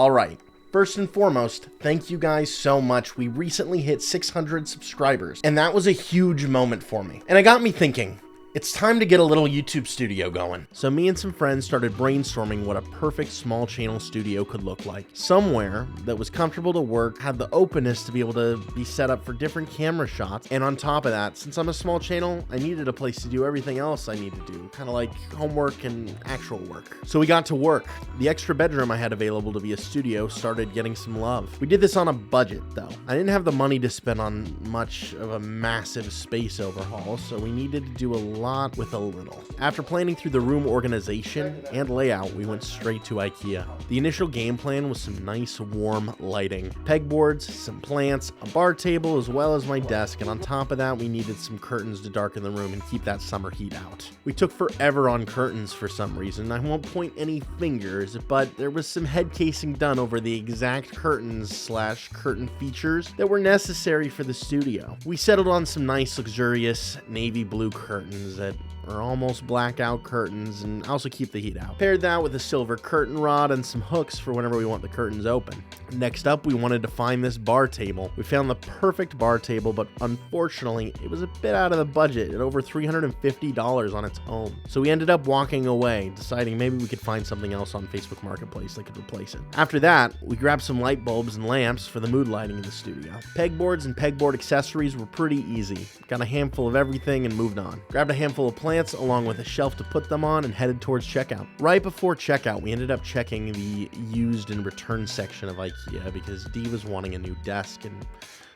Alright, first and foremost, thank you guys so much. We recently hit 600 subscribers, and that was a huge moment for me. And it got me thinking, it's time to get a little YouTube studio going. So me and some friends started brainstorming what a perfect small channel studio could look like. Somewhere that was comfortable to work, had the openness to be able to be set up for different camera shots. And on top of that, since I'm a small channel, I needed a place to do everything else I need to do, kind of like homework and actual work. So we got to work. The extra bedroom I had available to be a studio started getting some love. We did this on a budget though. I didn't have the money to spend on much of a massive space overhaul, so we needed to do a lot with a little. After planning through the room organization and layout, we went straight to IKEA. The initial game plan was some nice warm lighting, pegboards, some plants, a bar table, as well as my desk, and on top of that we needed some curtains to darken the room and keep that summer heat out. We took forever on curtains for some reason. I won't point any fingers, but there was some head casing done over the exact curtains/curtain features that were necessary for the studio. We settled on some nice luxurious navy blue curtains that are almost blackout curtains and also keep the heat out. Paired that with a silver curtain rod and some hooks for whenever we want the curtains open. Next up, we wanted to find this bar table. We found the perfect bar table, but unfortunately, it was a bit out of the budget at over $350 on its own. So we ended up walking away, deciding maybe we could find something else on Facebook Marketplace that could replace it. After that, we grabbed some light bulbs and lamps for the mood lighting of the studio. Pegboards and pegboard accessories were pretty easy. Got a handful of everything and moved on. Grabbed a handful of plants along with a shelf to put them on and headed towards checkout. Right before checkout, we ended up checking the used and return section of IKEA because Dee was wanting a new desk and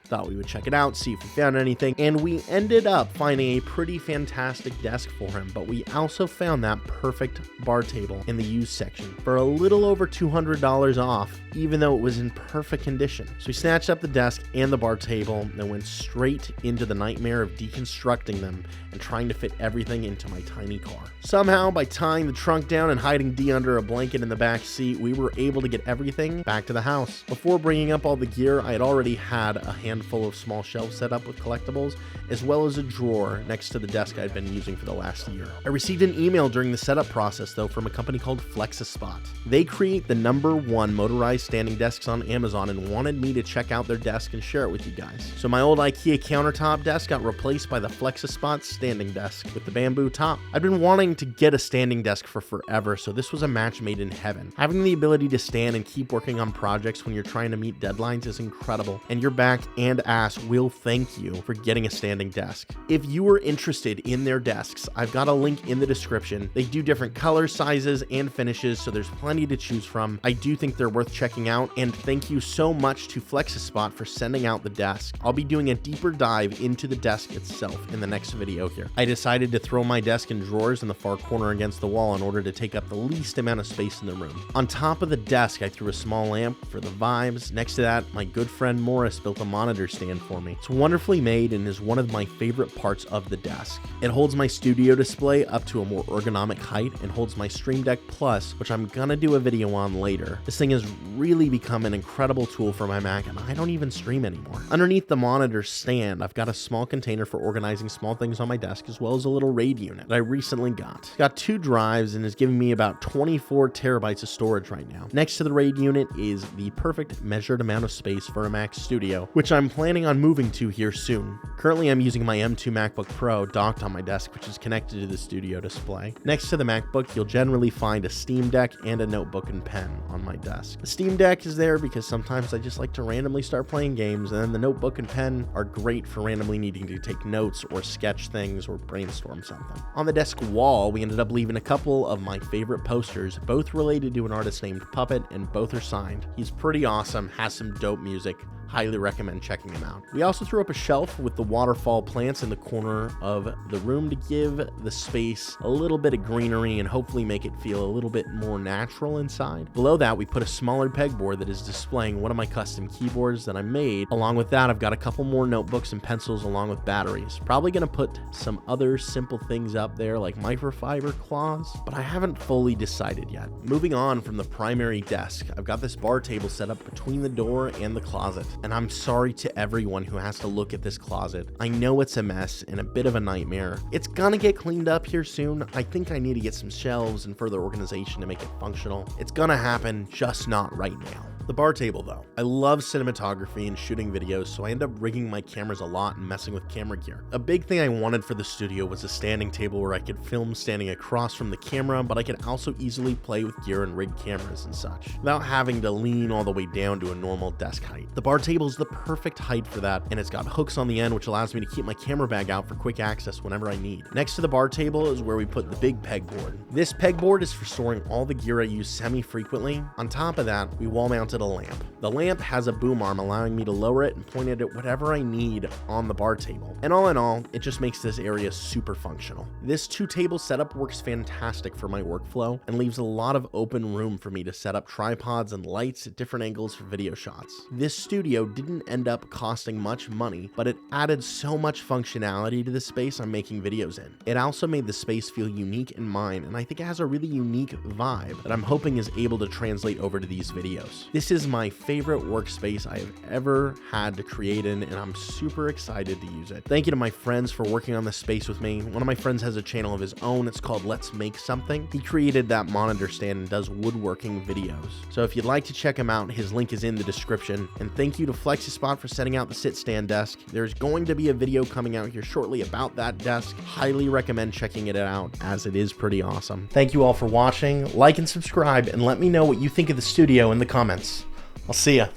thought we would check it out, see if we found anything, and we ended up finding a pretty fantastic desk for him, but we also found that perfect bar table in the used section for a little over $200 off, even though it was in perfect condition. So we snatched up the desk and the bar table and went straight into the nightmare of deconstructing them and trying to fit everything into my tiny car. Somehow, by tying the trunk down and hiding Dee under a blanket in the back seat, we were able to get everything back to the house. Before bringing up all the gear, I had already had a handful of small shelves set up with collectibles, as well as a drawer next to the desk I'd been using for the last year. I received an email during the setup process though from a company called FlexiSpot. They create the #1 motorized standing desks on Amazon and wanted me to check out their desk and share it with you guys. So my old IKEA countertop desk got replaced by the FlexiSpot standing desk with the bamboo top. I've been wanting to get a standing desk for forever, so this was a match made in heaven. Having the ability to stand and keep working on projects when you're trying to meet deadlines is incredible, and your back and ass will thank you for getting a standing desk. If you are interested in their desks, I've got a link in the description. They do different colors, sizes, and finishes, so there's plenty to choose from. I do think they're worth checking out, and thank you so much to FlexiSpot for sending out the desk. I'll be doing a deeper dive into the desk itself in the next video here. I decided to throw my desk in drawers in the far corner against the wall in order to take up the least amount of space in the room. On top of the desk, I threw a small lamp for the vibes. Next to that, my good friend Morris built a monitor stand for me. It's wonderfully made and is one of my favorite parts of the desk. It holds my studio display up to a more ergonomic height and holds my Stream Deck Plus, which I'm gonna do a video on later. This thing has really become an incredible tool for my Mac, and I don't even stream anymore. Underneath the monitor stand, I've got a small container for organizing small things on my desk, as well as a little RAID unit that I recently got. It's got 2 drives and is giving me about 24 terabytes of storage right now. Next to the RAID unit is the perfect measured amount of space for a Mac Studio, which I'm planning on moving to here soon. Currently, I'm using my M2 MacBook Pro docked on my desk, which is connected to the studio display. Next to the MacBook, you'll generally find a Steam Deck and a notebook and pen on my desk. The Steam Deck is there because sometimes I just like to randomly start playing games, and then the notebook and pen are great for randomly needing to take notes or sketch things or brainstorm something. On the desk wall, we ended up leaving a couple of my favorite posters, both related to an artist named Puppet, and both are signed. He's pretty awesome, has some dope music. Highly recommend checking them out. We also threw up a shelf with the waterfall plants in the corner of the room to give the space a little bit of greenery and hopefully make it feel a little bit more natural inside. Below that, we put a smaller pegboard that is displaying one of my custom keyboards that I made. Along with that, I've got a couple more notebooks and pencils along with batteries. Probably gonna put some other simple things up there like microfiber cloths, but I haven't fully decided yet. Moving on from the primary desk, I've got this bar table set up between the door and the closet. And I'm sorry to everyone who has to look at this closet. I know it's a mess and a bit of a nightmare. It's gonna get cleaned up here soon. I think I need to get some shelves and further organization to make it functional. It's gonna happen, just not right now. The bar table though. I love cinematography and shooting videos, so I end up rigging my cameras a lot and messing with camera gear. A big thing I wanted for the studio was a standing table where I could film standing across from the camera, but I could also easily play with gear and rig cameras and such, without having to lean all the way down to a normal desk height. The bar table is the perfect height for that, and it's got hooks on the end which allows me to keep my camera bag out for quick access whenever I need. Next to the bar table is where we put the big pegboard. This pegboard is for storing all the gear I use semi-frequently. On top of that, we wall mounted a lamp. The lamp has a boom arm allowing me to lower it and point it at whatever I need on the bar table. And all in all, it just makes this area super functional. This 2-table setup works fantastic for my workflow and leaves a lot of open room for me to set up tripods and lights at different angles for video shots. This studio didn't end up costing much money, but it added so much functionality to the space I'm making videos in. It also made the space feel unique and mine, and I think it has a really unique vibe that I'm hoping is able to translate over to these videos. This is my favorite workspace I have ever had to create in, and I'm super excited to use it. Thank you to my friends for working on this space with me. One of my friends has a channel of his own. It's called Let's Make Something. He created that monitor stand and does woodworking videos. So if you'd like to check him out, his link is in the description. And thank you to FlexiSpot for setting out the sit stand desk. There's going to be a video coming out here shortly about that desk. Highly recommend checking it out, as it is pretty awesome. Thank you all for watching. Like and subscribe, and let me know what you think of the studio in the comments. I'll see ya.